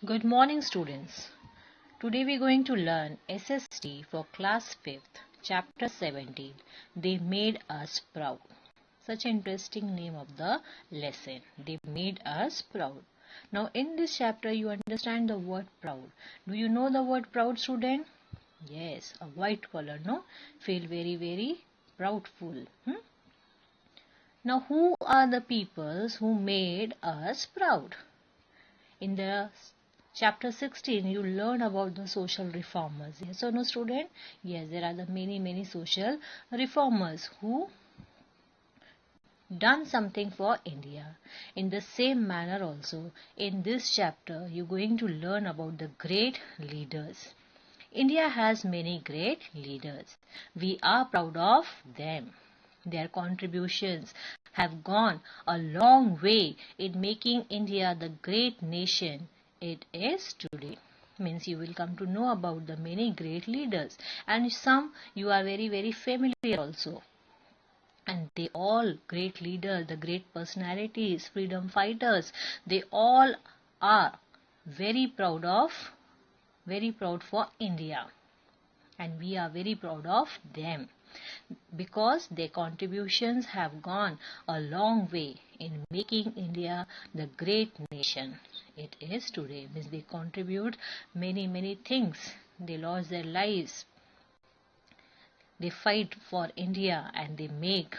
Good morning, students. Today we are going to learn SST for class 5th, chapter 17. They made us proud. Such an interesting name of the lesson. They made us proud. Now, in this chapter, you understand the word proud. Do you know the word proud, student? Yes, a white color, no? Feel very, very proudful. Now, who are the peoples who made us proud? In the chapter 16, you learn about the social reformers. Yes or no, student? Yes, there are the many social reformers who done something for India. In the same manner also, in this chapter, you're going to learn about the great leaders. India has many great leaders. We are proud of them. Their contributions have gone a long way in making India the great nation it is today. Means you will come to know about the many great leaders, and some you are very familiar also. And they all great leaders, the great personalities, freedom fighters, they all are very proud for India, and we are very proud of them because their contributions have gone a long way in making India the great nation it is today. Means they contribute many things. They lost their lives. They fight for India and they make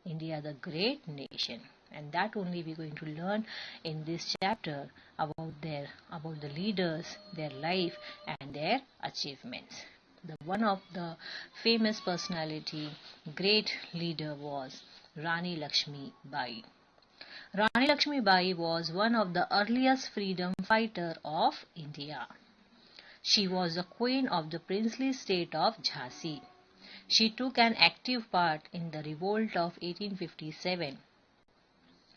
India the great nation. And that only we're going to learn in this chapter about the leaders, their life and their achievements. One of the famous personality, great leader was Rani Lakshmi Bai. Rani Lakshmi Bai was one of the earliest freedom fighter of India. She was the queen of the princely state of Jhansi. She took an active part in the revolt of 1857.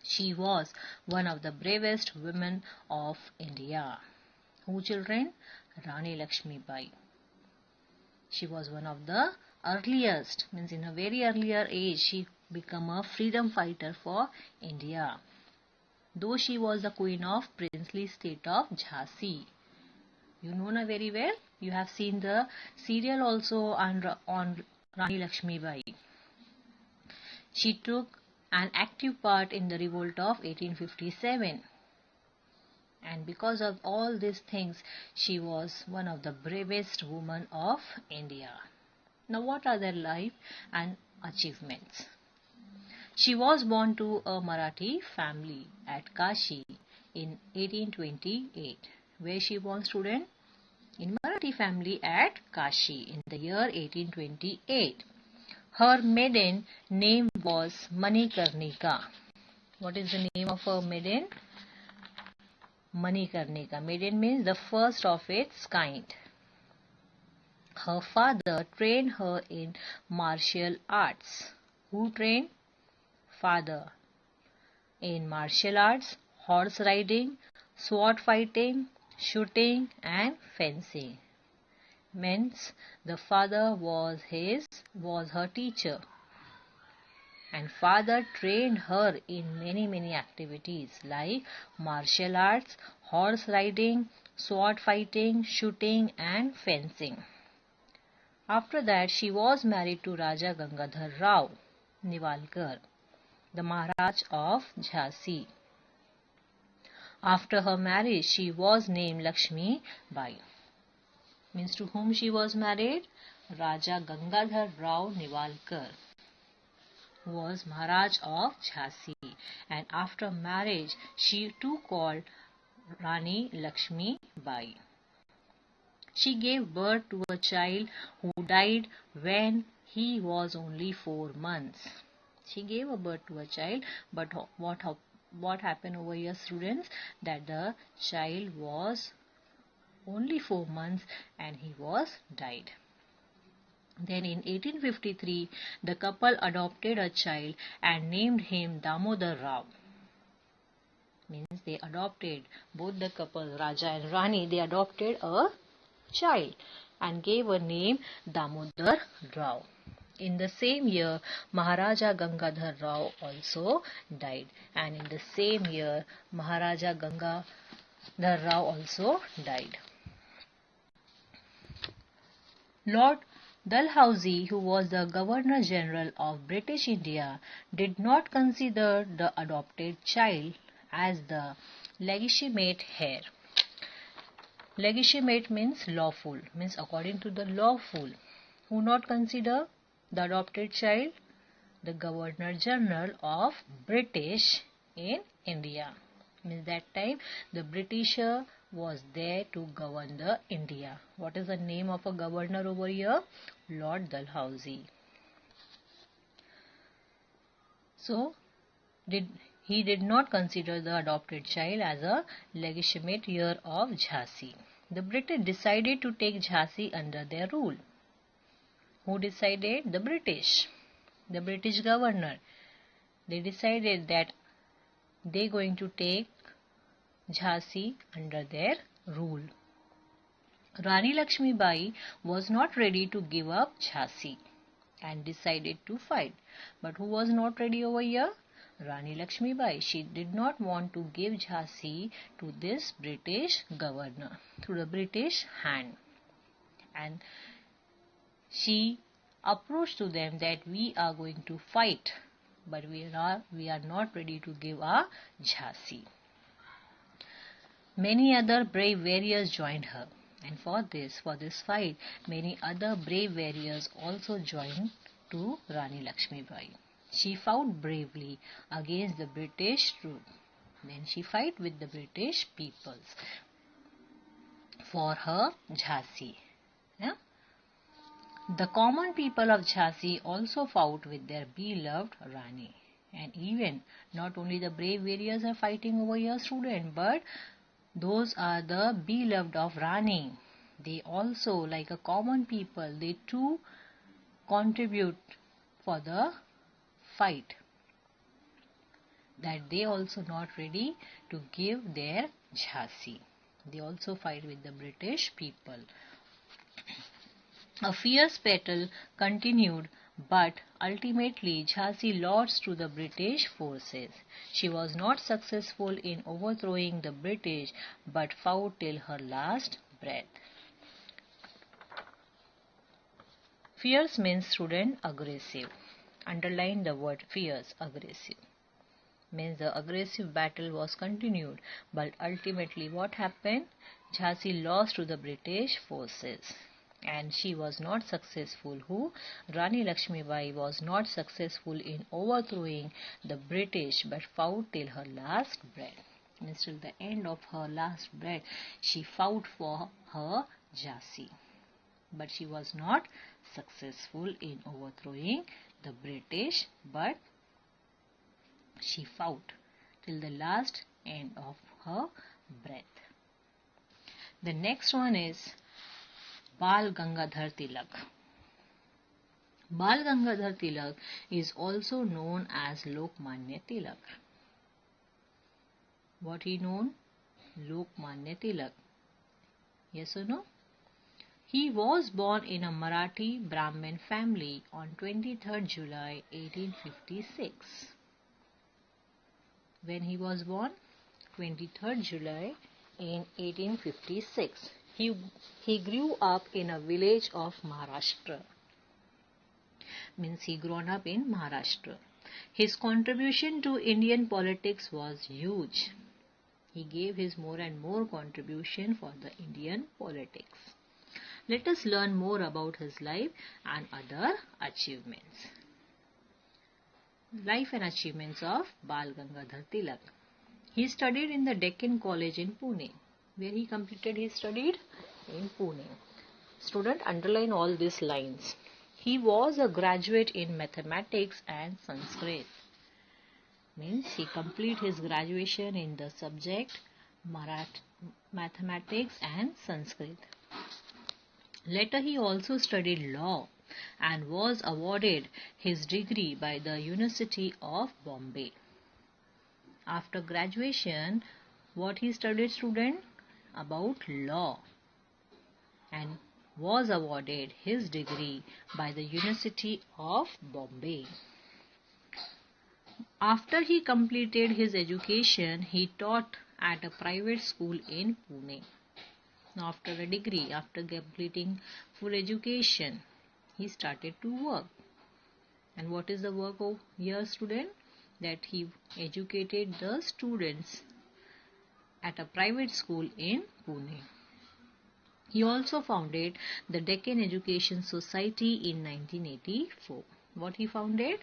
She was one of the bravest women of India. Who, children? Rani Lakshmi Bai. She was one of the earliest, means in a very earlier age, she became a freedom fighter for India. Though she was the queen of princely state of Jhansi. You know na very well. You have seen the serial also on Rani Lakshmi Bai. She took an active part in the revolt of 1857. And because of all these things, she was one of the bravest women of India. Now, what are their life and achievements? She was born to a Marathi family at Kashi in 1828. Where she born, student? In Marathi family at Kashi in the year 1828. Her maiden name was Manikarnika. What is the name of her maiden? Manikarnika. Maiden means the first of its kind. Her father trained her in martial arts. Who trained? Father. In martial arts, horse riding, sword fighting, shooting and fencing. Means the father was her teacher. And father trained her in many activities like martial arts, horse riding, sword fighting, shooting and fencing. After that, she was married to Raja Gangadhar Niwalkar, the Maharaj of Jhansi. After her marriage, she was named Lakshmi Bai. Means to whom she was married? Raja Gangadhar Niwalkar, who was Maharaj of Jhansi, and after marriage she too called Rani Lakshmi Bai. She gave birth to a child who died when he was only 4 months. She gave a birth to a child, but what happened over here, students? That the child was only 4 months and he was died. Then in 1853, the couple adopted a child and named him Damodar Rao. Means they adopted, both the couple, Raja and Rani, they adopted a child and gave a name Damodar Rao. In the same year, Maharaja Gangadhar Rao also died. And in the same year, Maharaja the Rao also died. Lord Dalhousie, who was the Governor General of British India, did not consider the adopted child as the legitimate heir. Legitimate means lawful, means according to the lawful. Who not consider the adopted child? The Governor General of British in India. Means that time the Britisher was there to govern the India. What is the name of a governor over here? Lord Dalhousie. So he did not consider the adopted child as a legitimate heir of Jhansi. The British decided to take Jhansi under their rule. Who decided? The British. The British governor. They decided that they going to take Jhansi under their rule. Rani Lakshmi Bai was not ready to give up Jhansi and decided to fight. But who was not ready over here? Rani Lakshmi Bai. She did not want to give Jhansi to this British governor, to the British hand. And she approached to them that we are going to fight, but we are not ready to give our Jhansi. Many other brave warriors joined her, and for this fight, many other brave warriors also joined to Rani Lakshmi Bai. She fought bravely against the British troops. Then she fought with the British peoples for her Jhansi. Yeah? The common people of Jhansi also fought with their beloved Rani. And even not only the brave warriors are fighting over here, student, but those are the beloved of Rani. They also, like a common people, they too contribute for the fight. That they also not ready to give their Jhansi. They also fight with the British people. A fierce battle continued, but ultimately Jhansi lost to the British forces. She was not successful in overthrowing the British, but fought till her last breath. Fierce means, student, aggressive. Underline the word fierce, aggressive. Means the aggressive battle was continued, but ultimately what happened? Jhansi lost to the British forces. And she was not successful. Who? Rani Lakshmi Bai was not successful in overthrowing the British, but fought till her last breath. Means till the end of her last breath, she fought for her Jhansi. But she was not successful in overthrowing the British, but she fought till the last end of her breath. The next one is Bal Gangadhar Tilak. Bal Gangadhar Tilak is also known as Lokmanya Tilak. What he known? Lokmanya Tilak. Yes or no? He was born in a Marathi Brahmin family on 23rd July 1856. When he was born? 23rd July in 1856. He grew up in a village of Maharashtra. Means he grown up in Maharashtra. His contribution to Indian politics was huge. He gave his more and more contribution for the Indian politics. Let us learn more about his life and other achievements. Life and achievements of Bal Gangadhar Tilak. He studied in the Deccan College in Pune. Where he completed his studied? In Pune. Student, underline all these lines. He was a graduate in mathematics and Sanskrit. Means he completed his graduation in the subject mathematics and Sanskrit. Later he also studied law and was awarded his degree by the University of Bombay. After graduation, what he studied, student? About law, and was awarded his degree by the University of Bombay. After he completed his education, he taught at a private school in Pune. After a degree, after completing full education, he started to work. And what is the work of here, student? That he educated the students at a private school in Pune. He also founded the Deccan Education Society in 1984. What he founded?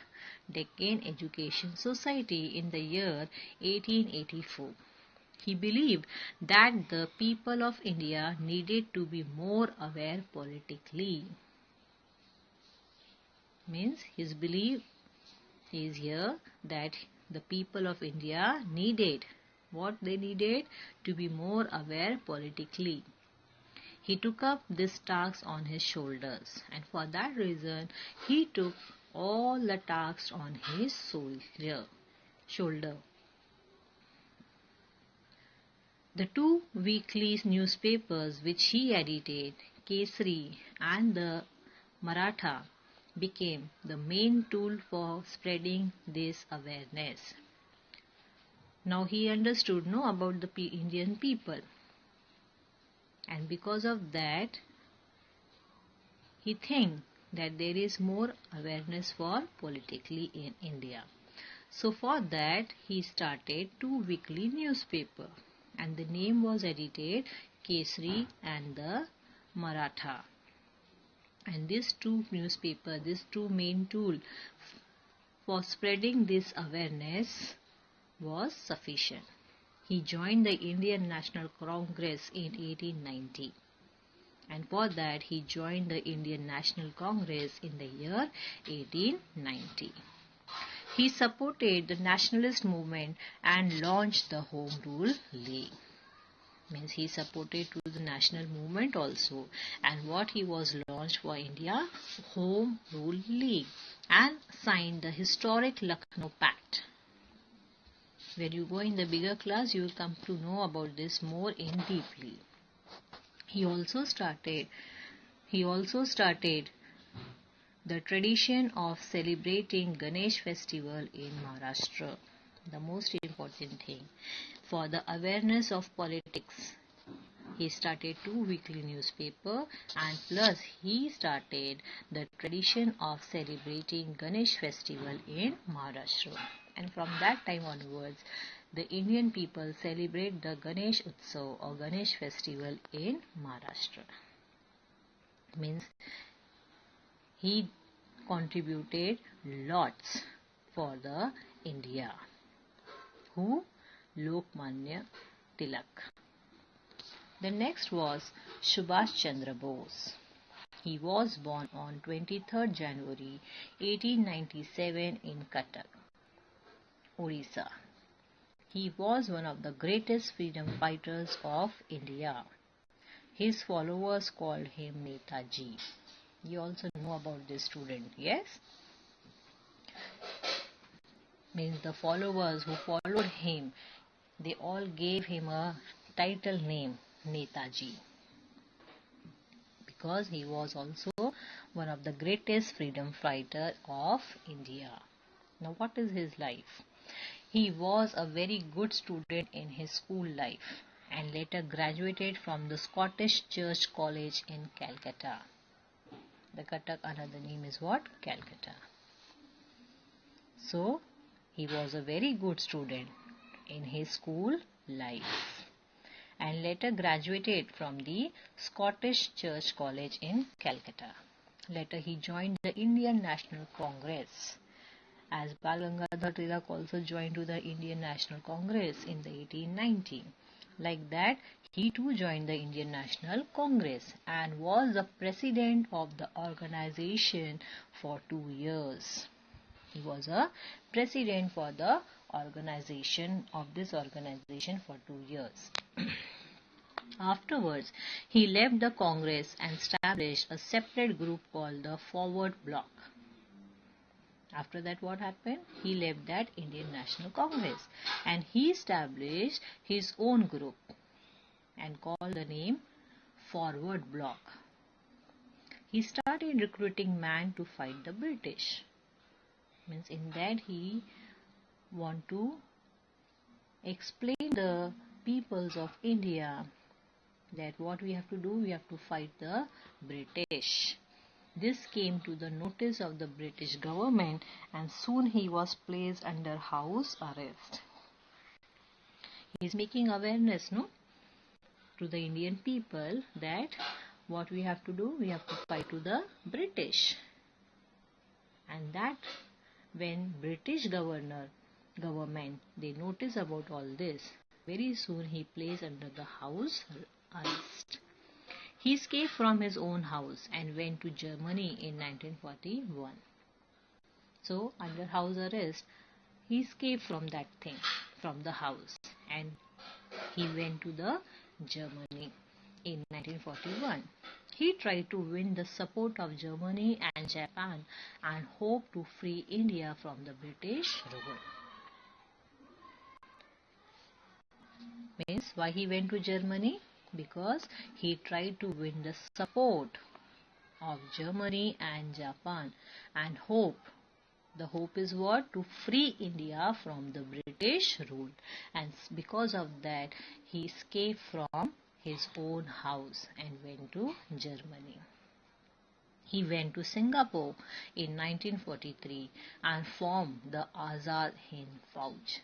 Deccan Education Society in the year 1884. He believed that the people of India needed to be more aware politically. Means his belief is here that the people of India needed, what they needed? To be more aware politically. He took up this task on his shoulders, and for that reason he took all the tasks on his shoulder. The two weekly newspapers which he edited, Kesari and the Maratha, became the main tool for spreading this awareness. Now he understood about the Indian people, and because of that he think that there is more awareness for politically in India. So for that he started two weekly newspaper, and the name was edited Kesari and the Maratha. And these two newspapers, these two main tool for spreading this awareness was sufficient. He joined the Indian National Congress in 1890. And for that he joined the Indian National Congress in the year 1890. He supported the nationalist movement and launched the Home Rule League. Means he supported to the national movement also, and what he was launched for India? Home Rule League, and signed the historic Lucknow Pact. When you go in the bigger class, you will come to know about this more in deeply. He also started the tradition of celebrating Ganesh festival in Maharashtra. The most important thing for the awareness of politics, he started two weekly newspaper, and plus he started the tradition of celebrating Ganesh festival in Maharashtra. And from that time onwards, the Indian people celebrate the Ganesh Utsav or Ganesh festival in Maharashtra. Means he contributed lots for the India. Who? Lokmanya Tilak. The next was Subhash Chandra Bose. He was born on 23rd January 1897 in Cuttack, Orissa. He was one of the greatest freedom fighters of India. His followers called him Netaji. You also know about this student, yes? Means the followers who followed him, they all gave him a title name, Netaji, because he was also one of the greatest freedom fighter of India. Now what is his life? He was a very good student in his school life and later graduated from the Scottish Church College in Calcutta. The Cuttack, another name is what? Calcutta. So he was a very good student in his school life and later graduated from the Scottish Church College in Calcutta. Later he joined the Indian National Congress, as Bal Gangadhar Tilak also joined to the Indian National Congress in the 1890. Like that, he too joined the Indian National Congress and was the president of the organization for 2 years. He was a president for the organization for 2 years. Afterwards, he left the Congress and established a separate group called the Forward Bloc. After that, what happened? He left that Indian National Congress and he established his own group and called the name Forward Bloc. He started recruiting men to fight the British. Means in that he want to explain the peoples of India that what we have to do, we have to fight the British. This came to the notice of the British government and soon he was placed under house arrest. He is making awareness, no, to the Indian people that what we have to do, we have to fight to the British. And that when British government, they notice about all this, very soon he placed under the house arrest. He escaped from his own house and went to Germany in 1941. So under house arrest, he escaped from that thing, from the house, and he went to the Germany in 1941. He tried to win the support of Germany and Japan and hoped to free India from the British rule. Means why he went to Germany? Because he tried to win the support of Germany and Japan and hope. The hope is what? To free India from the British rule. And because of that, he escaped from his own house and went to Germany. He went to Singapore in 1943 and formed the Azad Hind Fauj.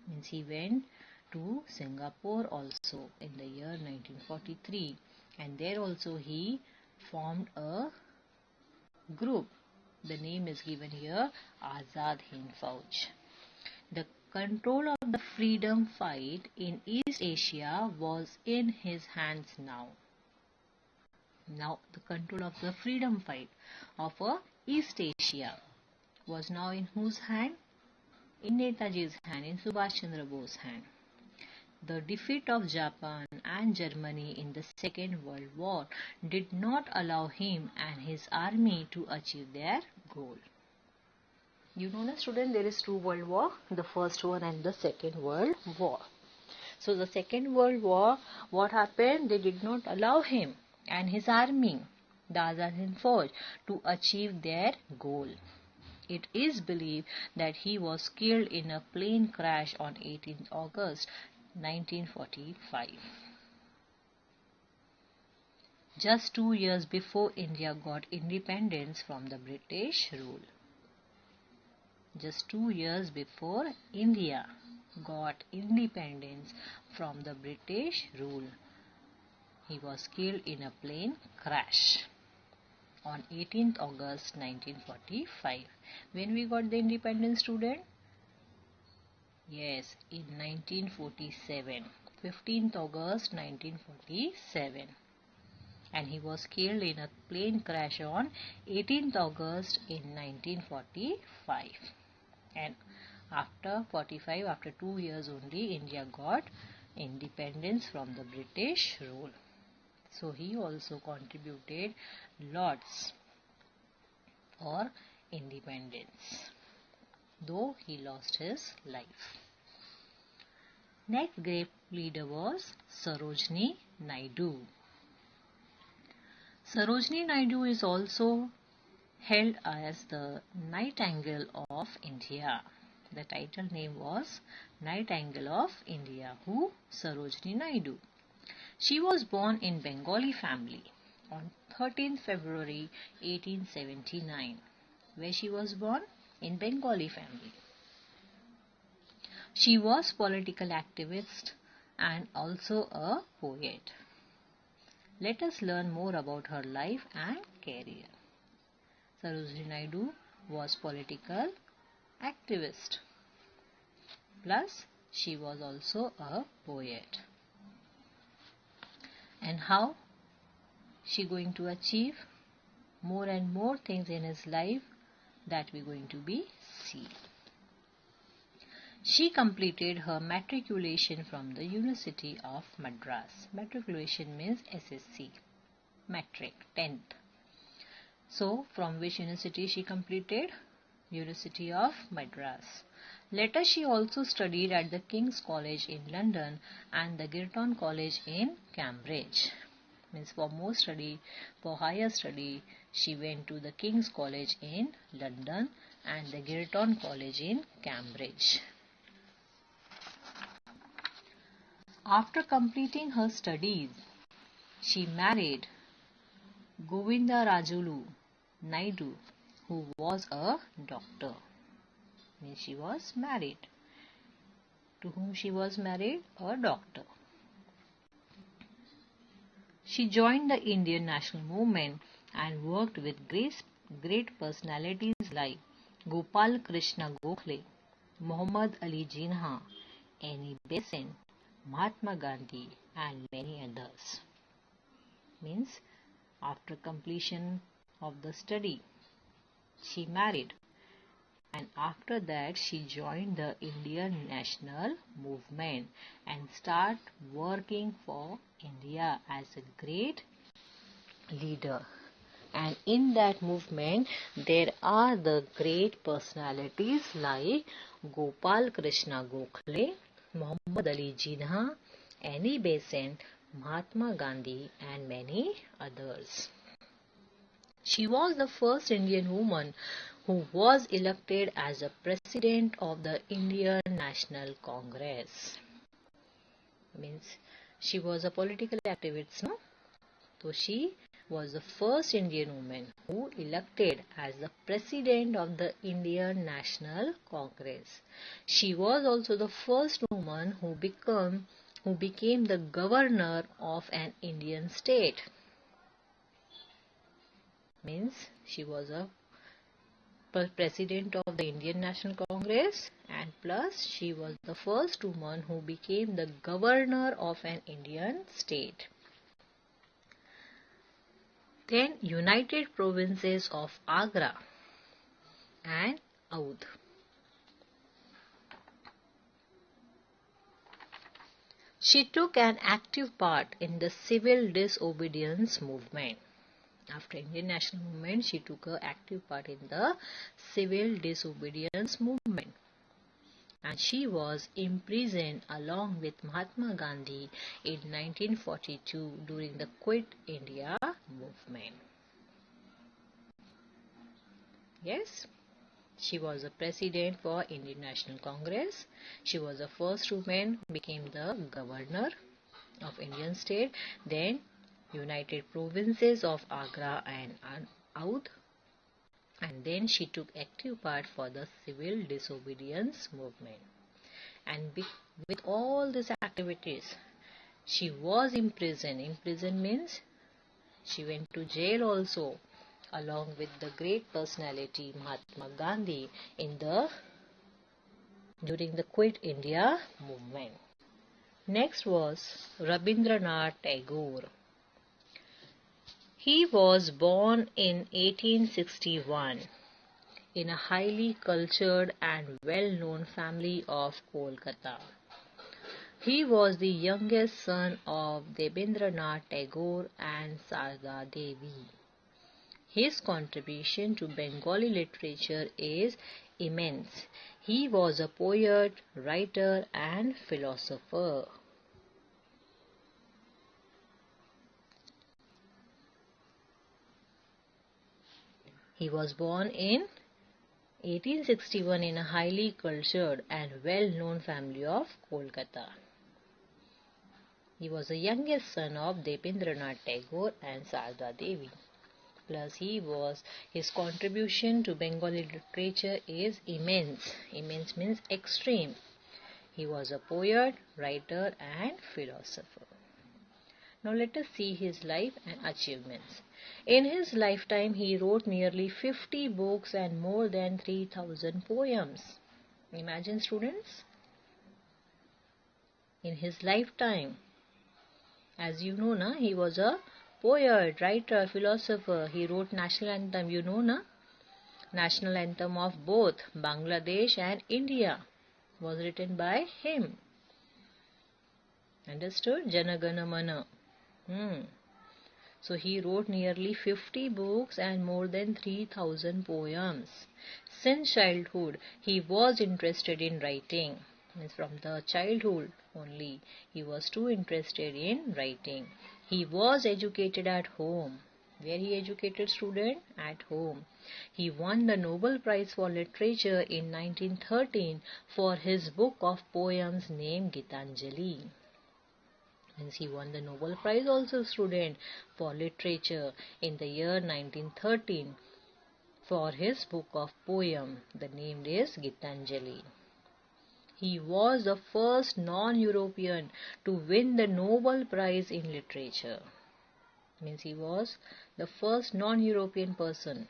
Means he went to Singapore also in the year 1943, and there also he formed a group. The name is given here Azad Hind Fauj. The control of the freedom fight in East Asia was in his hands now. Now the control of the freedom fight of East Asia was now in whose hand? In Netaji's hand, in Subhash Chandra Bose's hand. The defeat of Japan and Germany in the Second World War did not allow him and his army to achieve their goal. You know, student, there is two World War, the first one and the Second World War. So the Second World War, what happened? They did not allow him and his army, the Azad Hind Fauj, to achieve their goal. It is believed that he was killed in a plane crash on 18th August 1945. Just 2 years before India got independence from the British rule. Just 2 years before India got independence from the British rule, he was killed in a plane crash on 18th August 1945. When we got the independence, student? Yes, in 1947, 15th August 1947. And he was killed in a plane crash on 18th August in 1945. And after 2 years only, India got independence from the British rule. So he also contributed lots for independence, though he lost his life. Next great leader was Sarojini Naidu. Sarojini Naidu is also held as the Nightingale of India. The title name was Nightingale of India. Who? Sarojini Naidu. She was born in Bengali family on 13th February 1879. Where she was born? In Bengali family. She was political activist and also a poet. Let us learn more about her life and career. Sarojini Naidu was political activist. Plus, she was also a poet. And how she going to achieve more and more things in his life, that we're going to be see. She completed her matriculation from the University of Madras. Matriculation means SST, matric, 10th. So, from which university she completed? University of Madras. Later she also studied at the King's College in London and the Girton College in Cambridge. Means for more study, for higher study, she went to the King's College in London and the Girton College in Cambridge. After completing her studies, she married Govindarajulu Naidu, who was a doctor. Means she was married. To whom she was married? A doctor. She joined the Indian national movement and worked with great personalities like Gopal Krishna Gokhale, Muhammad Ali Jinnah, Annie Besant, Mahatma Gandhi, and many others. Means after completion of the study, she married, and after that she joined the Indian national movement and started working for India as a great leader. And in that movement there are the great personalities like Gopal Krishna Gokhale, Muhammad Ali Jinnah, Annie Besant, Mahatma Gandhi, and many others. She was the first Indian woman who was elected as a president of the Indian National Congress. Means she was a political activist, no? So she was the first Indian woman who elected as the president of the Indian National Congress. She was also the first woman who became the governor of an Indian state. Means she was a president of the Indian National Congress, and plus she was the first woman who became the governor of an Indian state. Then United Provinces of Agra and Oudh. She took an active part in the civil disobedience movement. After Indian national movement, she took an active part in the civil disobedience movement. And she was imprisoned along with Mahatma Gandhi in 1942 during the Quit India movement. Yes, she was a president for Indian National Congress. She was the first woman who became the governor of Indian state. Then United Provinces of Agra and Oudh. And then she took active part for the civil disobedience movement. And with all these activities, she was imprisoned. Imprisoned means she went to jail also, along with the great personality Mahatma Gandhi during the Quit India movement. Next was Rabindranath Tagore. He was born in 1861 in a highly cultured and well-known family of Kolkata. He was the youngest son of Rabindranath Tagore and Sarda Devi. His contribution to Bengali literature is immense. He was a poet, writer, and philosopher. He was born in 1861 in a highly cultured and well-known family of Kolkata. He was the youngest son of Rabindranath Tagore and Sarda Devi. Plus his contribution to Bengali literature is immense. Immense means extreme. He was a poet, writer, and philosopher. Now let us see his life and achievements. In his lifetime, he wrote nearly 50 books and more than 3,000 poems. Imagine, students. In his lifetime, as you know, na, he was a poet, writer, philosopher. He wrote national anthem, you know, na? National anthem of both Bangladesh and India was written by him. Understood? Jana Gana Mana. So he wrote nearly 50 books and more than 3,000 poems. Since childhood, he was interested in writing. Means from the childhood only, he was too interested in writing. He was educated at home. Where he educated student? At home. He won the Nobel Prize for Literature in 1913 for his book of poems named Gitanjali. Means he won the Nobel Prize also, student, for literature in the year 1913 for his book of poem. The name is Gitanjali. He was the first non-European to win the Nobel Prize in literature. Means he was the first non-European person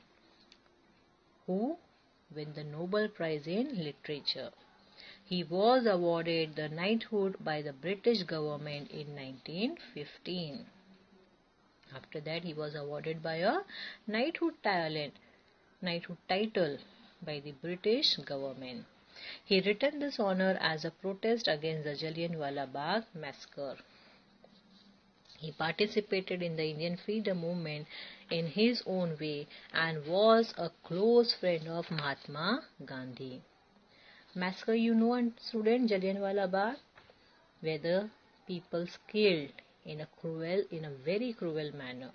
who won the Nobel Prize in literature. He was awarded the knighthood by the British government in 1915. After that, he was awarded by a knighthood title by the British government. He returned this honor as a protest against the Jallianwala Bagh massacre. He participated in the Indian freedom movement in his own way and was a close friend of Mahatma Gandhi. Massacre, you know, student, Jallianwala Bagh, where the people killed in a very cruel manner.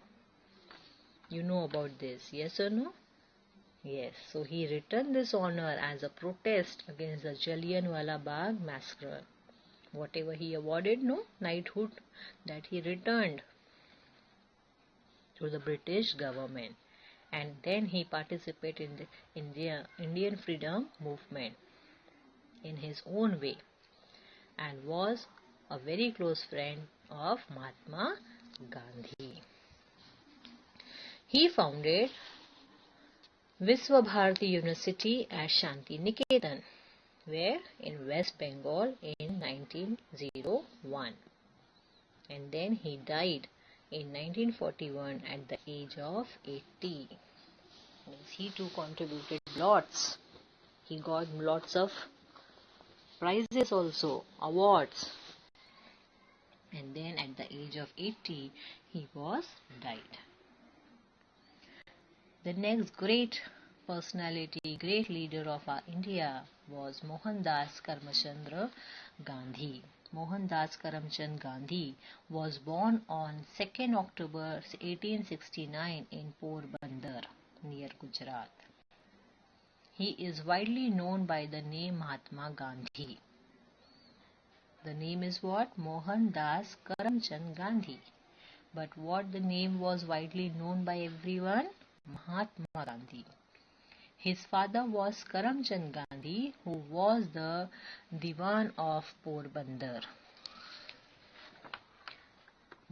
You know about this, yes or no? Yes. So he returned this honor as a protest against the Jallianwala Bagh massacre. Whatever he awarded, no, knighthood, that he returned to the British government. And then he participated in the Indian freedom movement in his own way and was a very close friend of Mahatma Gandhi. He founded Visva Bharati University at Shanti Niketan, where in West Bengal in 1901. And then he died in 1941 at the age of 80. Means he too contributed lots. He got lots of prizes also, awards. And then at the age of 80, he was died. The next great personality, great leader of our India was Mohandas Karamchand Gandhi. Mohandas Karamchand Gandhi was born on 2nd October 1869 in Porbandar, near Gujarat. He is widely known by the name Mahatma Gandhi. The name is what? Mohandas Karamchand Gandhi. But what the name was widely known by everyone? Mahatma Gandhi. His father was Karamchand Gandhi, who was the Diwan of Porbandar.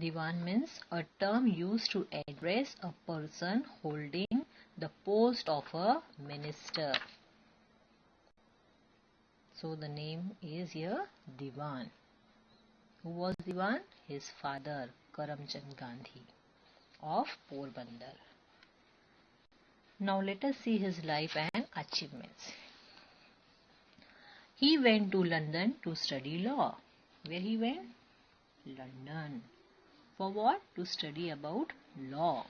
Diwan means a term used to address a person holding the post of a minister. So the name is here Diwan. Who was Diwan? His father, Karamchand Gandhi of Porbandar. Now let us see his life and achievements. He went to London to study law. Where he went? London. For what? To study about law.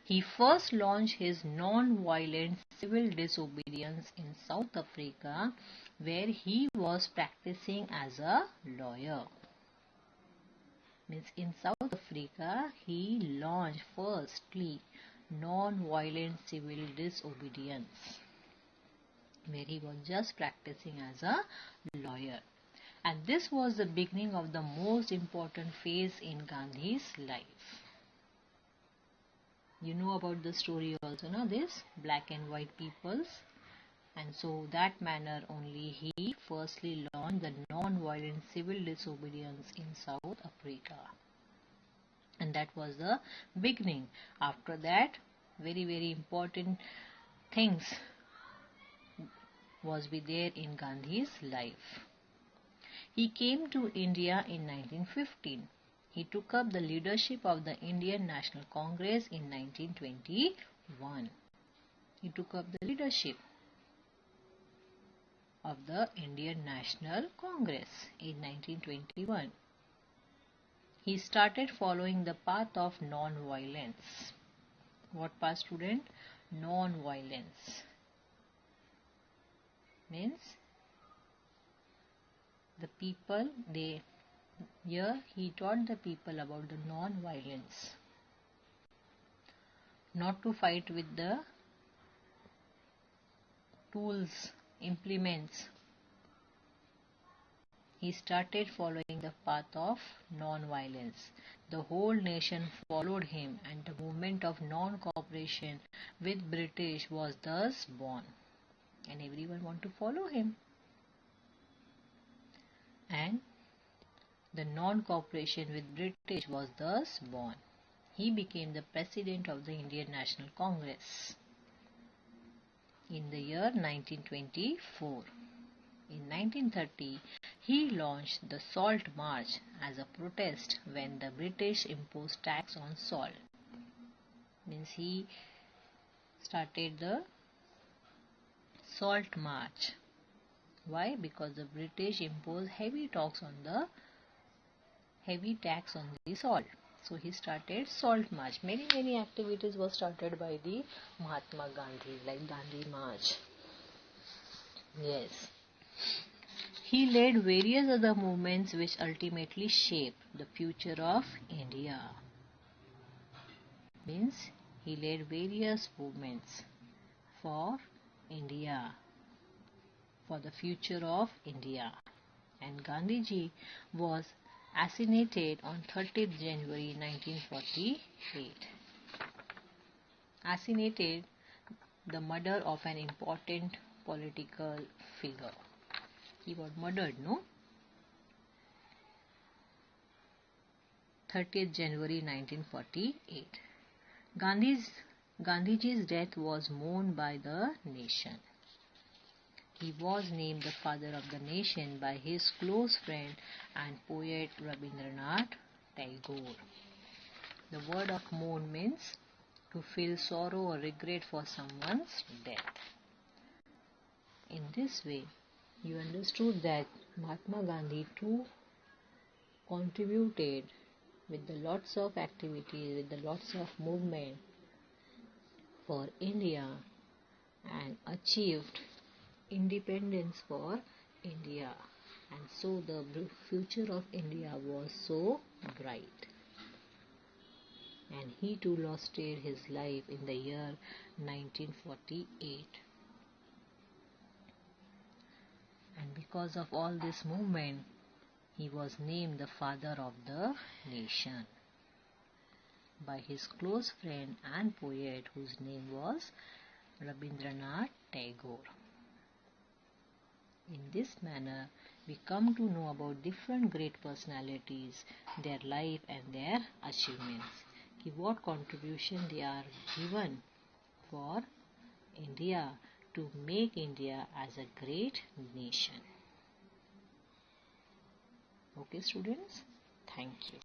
He first launched his non-violent civil disobedience in South Africa, where he was practicing as a lawyer. Means in South Africa, he launched firstly non-violent civil disobedience, where he was just practicing as a lawyer. And this was the beginning of the most important phase in Gandhi's life. You know about the story also, no? This black and white peoples. And so that manner only he firstly launched the non-violent civil disobedience in South Africa. And that was the beginning. After that, very important things was be there in Gandhi's life. He came to India in 1915. He took up the leadership of the Indian National Congress in 1921. He took up the leadership of the Indian National Congress in 1921. He started following the path of non-violence. What path, student? Non-violence. Means the people, here he taught the people about the non-violence. Not to fight with the tools, implements. he started following the path of non-violence. The whole nation followed him, and the movement of non-cooperation with British was thus born. And everyone want to follow him. And the non-cooperation with British was thus born. He became the president of the Indian National Congress in the year 1924. In 1930, he launched the Salt March as a protest when the British imposed tax on salt. Means he started the Salt March. Why? Because the British imposed heavy tax on the salt. So he started Salt March. Many activities were started by the Mahatma Gandhi, like Gandhi March. Yes. He led various other movements which ultimately shaped the future of India. Means he led various movements for India, for the future of India. And Gandhiji was assassinated on 30th January 1948. Assassinated, the murder of an important political figure. He was murdered, no? 30th January 1948. Gandhiji's death was mourned by the nation. He was named the father of the nation by his close friend and poet Rabindranath Tagore. The word of mourn means to feel sorrow or regret for someone's death. In this way, you understood that Mahatma Gandhi too contributed with the lots of activities, with the lots of movement for India and achieved independence for India. And so the future of India was so bright. And he too lost his life in the year 1948. And because of all this movement, he was named the father of the nation by his close friend and poet whose name was Rabindranath Tagore. In this manner, we come to know about different great personalities, their life and their achievements. What contribution they are given for India to make India as a great nation. Okay, students, thank you.